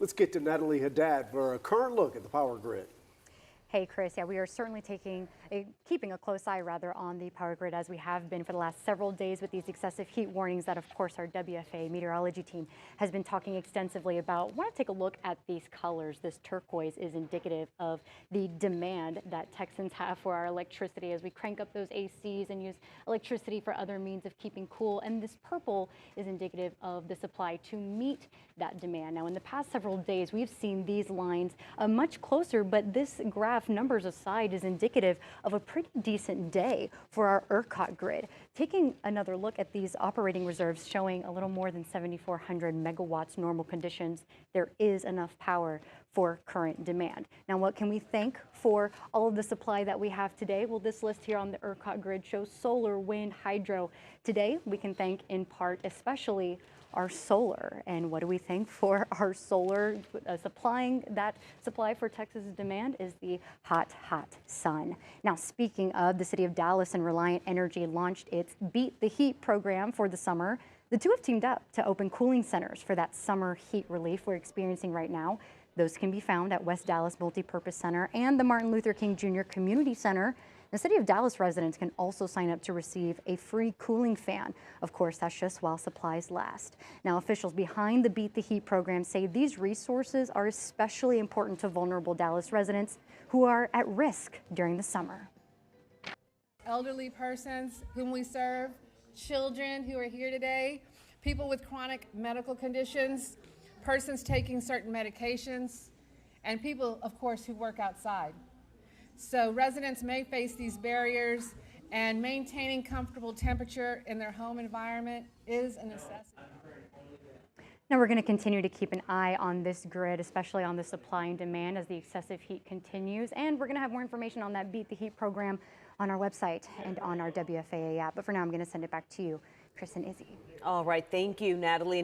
Let's get to Natalie Haddad for a current look at the power grid. Hey, Chris. Yeah, we are certainly keeping a close eye on the power grid as we have been for the last several days with these excessive heat warnings that, of course, our WFA meteorology team has been talking extensively about. I want to take a look at these colors. This turquoise is indicative of the demand that Texans have for our electricity as we crank up those ACs and use electricity for other means of keeping cool. And this purple is indicative of the supply to meet that demand. Now, in the past several days, we've seen these lines much closer, but this graph, numbers aside, is indicative of a pretty decent day for our ERCOT grid. Taking another look at these operating reserves showing a little more than 7,400 megawatts normal conditions, there is enough power for current demand. Now, what can we thank for all of the supply that we have today? Well, this list here on the ERCOT grid shows solar, wind, hydro. Today, we can thank in part, especially our solar. And what do we thank for our solar? Supplying that supply for Texas' demand is the hot sun. Now, speaking of, the city of Dallas and Reliant Energy launched its Beat the Heat program for the summer. The two have teamed up to open cooling centers for that summer heat relief we're experiencing right now. Those can be found at West Dallas Multipurpose Center and the Martin Luther King Jr. Community Center. The City of Dallas residents can also sign up to receive a free cooling fan. Of course, that's just while supplies last. Now, officials behind the Beat the Heat program say these resources are especially important to vulnerable Dallas residents who are at risk during the summer. Elderly persons whom we serve, children who are here today, people with chronic medical conditions, persons taking certain medications, and people, of course, who work outside. So residents may face these barriers, and maintaining comfortable temperature in their home environment is a necessity. Now, we're going to continue to keep an eye on this grid, especially on the supply and demand as the excessive heat continues. And we're going to have more information on that Beat the Heat program on our website and on our WFAA app. But for now, I'm going to send it back to you, Chris and Izzy. All right. Thank you, Natalie.